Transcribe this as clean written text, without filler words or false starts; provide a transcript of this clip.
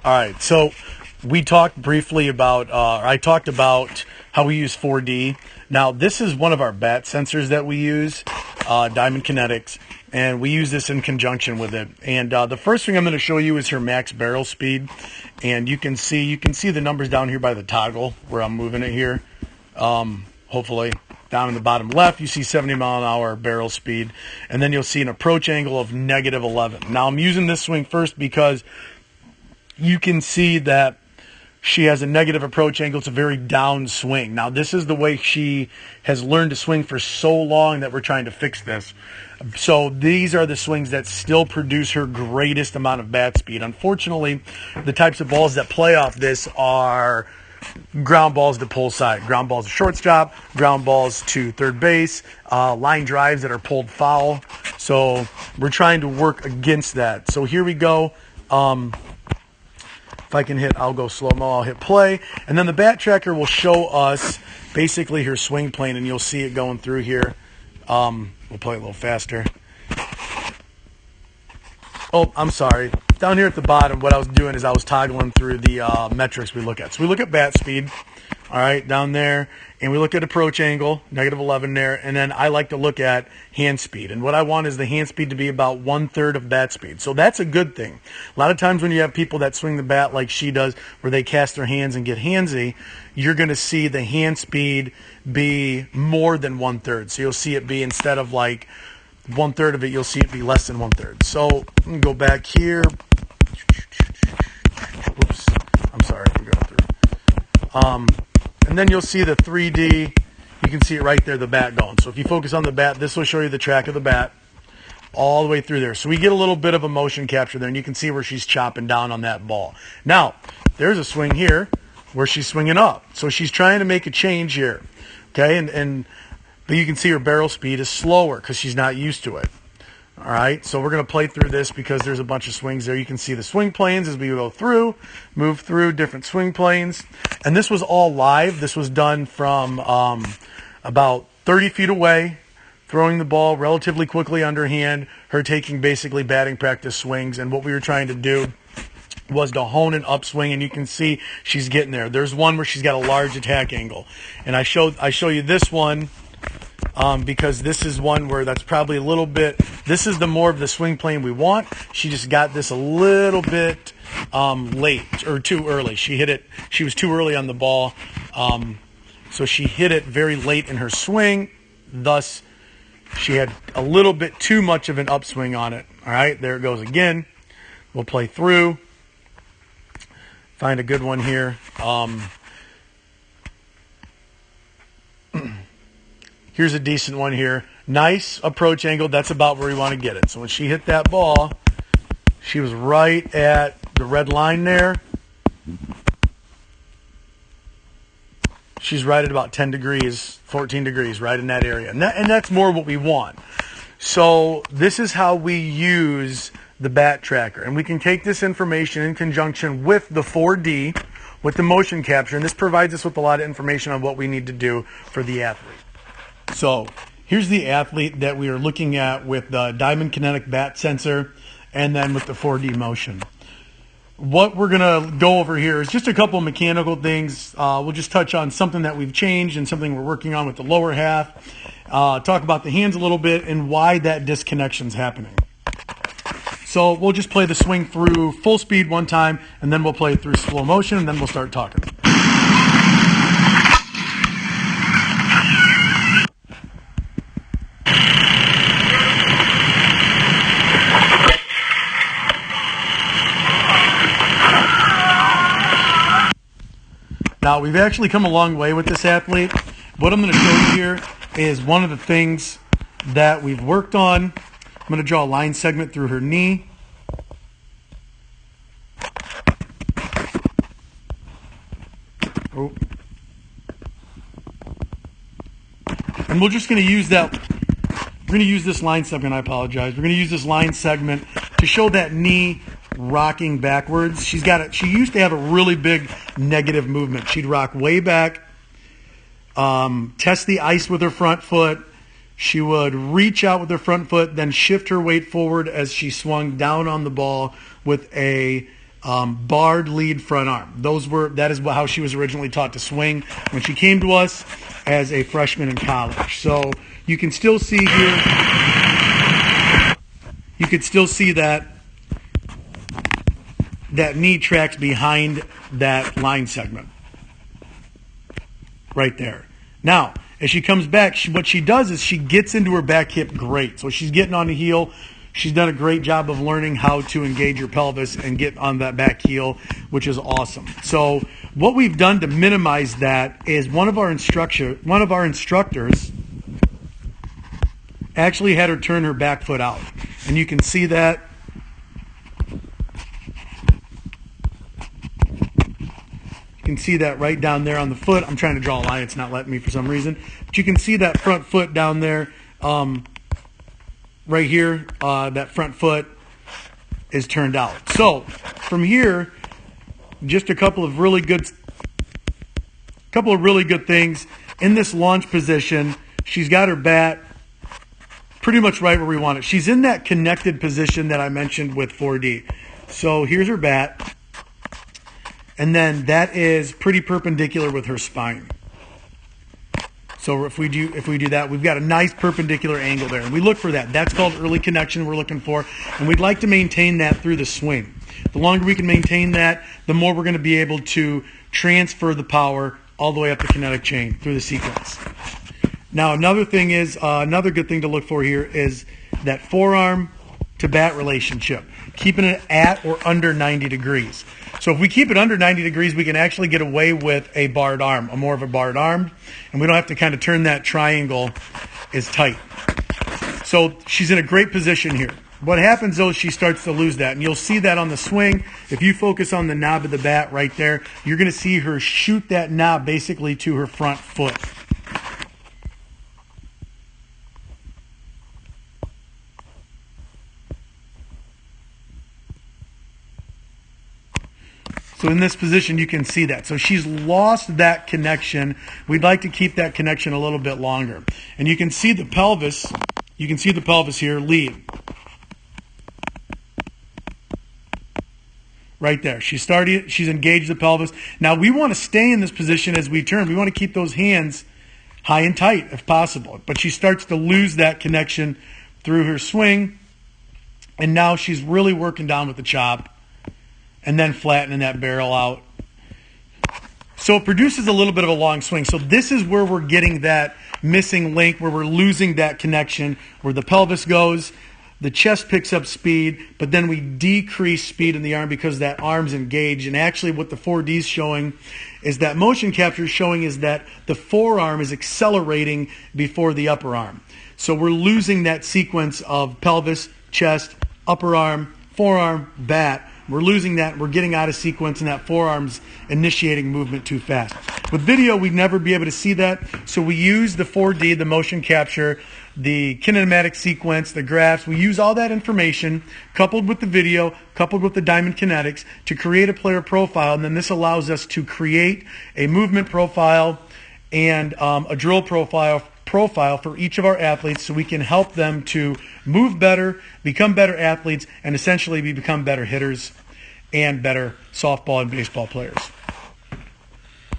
All right, so we talked briefly about, I talked about how we use 4D. Now, this is one of our bat sensors that we use, Diamond Kinetics, and we use this in conjunction with it. And the first thing I'm going to show you is her max barrel speed, and you can see the numbers down here by the toggle where I'm moving it here. Hopefully, down in the bottom left, you see 70 mile an hour barrel speed, and then you'll see an approach angle of -11. Now, I'm using this swing first because you can see that she has a negative approach angle. It's a very down swing. Now, this is the way she has learned to swing for so long that we're trying to fix this. So these are the swings that still produce her greatest amount of bat speed. Unfortunately, the types of balls that play off this are ground balls to pull side, ground balls to shortstop, ground balls to third base, line drives that are pulled foul. So we're trying to work against that. So here we go. If I can hit, I'll go slow-mo, I'll hit play. And then the bat tracker will show us basically her swing plane, and you'll see it going through here. We'll play a little faster. Oh, I'm sorry. Down here at the bottom, what I was doing is I was toggling through the metrics we look at. So we look at bat speed, all right, down there, and we look at approach angle, -11 there, and then I like to look at hand speed. And what I want is the hand speed to be about 1/3 of bat speed. So that's a good thing. A lot of times when you have people that swing the bat like she does, where they cast their hands and get handsy, you're going to see the hand speed be more than 1/3. So you'll see it be, instead of like 1/3 of it, you'll see it be less than 1/3. So I'm going to go back here. Whoops. I'm sorry. I'm going through. And then you'll see the 3D. You can see it right there, the bat going. So if you focus on the bat, this will show you the track of the bat all the way through there. So we get a little bit of a motion capture there, and you can see where she's chopping down on that ball. Now, there's a swing here where she's swinging up. So she's trying to make a change here. Okay, but you can see her barrel speed is slower because she's not used to it. All right, so we're going to play through this because there's a bunch of swings there. You can see the swing planes as we go through, move through different swing planes. And this was all live. This was done from about 30 feet away, throwing the ball relatively quickly underhand, her taking basically batting practice swings. And what we were trying to do was to hone an upswing, and you can see she's getting there. There's one where she's got a large attack angle. And I show you this one because this is one where that's probably a little bit, this is the more of the swing plane we want. She just got this a little bit late or too early. She hit it, she was too early on the ball. So she hit it very late in her swing. Thus, she had a little bit too much of an upswing on it. All right, there it goes again. We'll play through. Find a good one here. Here's a decent one here. Nice approach angle. That's about where we want to get it. So when she hit that ball, she was right at the red line there. She's right at about 10 degrees, 14 degrees, right in that area. And that's more what we want. So this is how we use the bat tracker. And we can take this information in conjunction with the 4D, with the motion capture, and this provides us with a lot of information on what we need to do for the athlete. So here's the athlete that we are looking at with the Diamond Kinetic bat sensor and then with the 4D motion. What we're going to go over here is just a couple of mechanical things. We'll just touch on something that we've changed and something we're working on with the lower half. Talk about the hands a little bit and why that disconnection is happening. So we'll just play the swing through full speed one time, and then we'll play it through slow motion, and then we'll start talking. Now, we've actually come a long way with this athlete. What I'm going to show you here is one of the things that we've worked on. I'm going to draw a line segment through her knee. Oh. And we're just going to use that. We're going to use this line segment. I apologize. We're going to use this line segment to show that knee rocking backwards. She used to have a really big negative movement. She'd rock way back, test the ice with her front foot. She would reach out with her front foot, then shift her weight forward as she swung down on the ball with a barred lead front arm. That is how she was originally taught to swing when she came to us as a freshman in college. So you can still see here, you could still see that knee tracks behind that line segment right there. Now, as she comes back, what she does is she gets into her back hip great. So she's getting on the heel. She's done a great job of learning how to engage your pelvis and get on that back heel, which is awesome. So what we've done to minimize that is one of our instructors actually had her turn her back foot out. And you can see that. You can see that right down there on the foot. I'm trying to draw a line. It's not letting me for some reason. But you can see that front foot down there. Right here, that front foot is turned out. So from here, just a couple of really good things. In this launch position, she's got her bat pretty much right where we want it. She's in that connected position that I mentioned with 4D. So here's her bat. And then that is pretty perpendicular with her spine. So if we do that, we've got a nice perpendicular angle there. And we look for that. That's called early connection we're looking for. And we'd like to maintain that through the swing. The longer we can maintain that, the more we're going to be able to transfer the power all the way up the kinetic chain through the sequence. Now another thing is, another good thing to look for here is that forearm to bat relationship. Keeping it at or under 90 degrees. So if we keep it under 90 degrees, we can actually get away with a barred arm, more of a barred arm, and we don't have to kind of turn that triangle as tight. So she's in a great position here. What happens though is she starts to lose that, and you'll see that on the swing. If you focus on the knob of the bat right there, you're going to see her shoot that knob basically to her front foot. So in this position, you can see that. So she's lost that connection. We'd like to keep that connection a little bit longer. And you can see the pelvis. You can see the pelvis here, lead. Right there. She's engaged the pelvis. Now we want to stay in this position as we turn. We want to keep those hands high and tight if possible. But she starts to lose that connection through her swing. And now she's really working down with the chop. And then flattening that barrel out. So it produces a little bit of a long swing. So this is where we're getting that missing link, where we're losing that connection, where the pelvis goes, the chest picks up speed, but then we decrease speed in the arm because that arm's engaged. And actually what the 4D is showing is that motion capture is showing is that the forearm is accelerating before the upper arm. So we're losing that sequence of pelvis, chest, upper arm, forearm, bat. We're losing that. We're getting out of sequence, and that forearm's initiating movement too fast. With video, we'd never be able to see that, so we use the 4D, the motion capture, the kinematic sequence, the graphs. We use all that information, coupled with the video, coupled with the Diamond Kinetics, to create a player profile, and then this allows us to create a movement profile and a drill profile for each of our athletes so we can help them to move better, become better athletes, and essentially become better hitters and better softball and baseball players.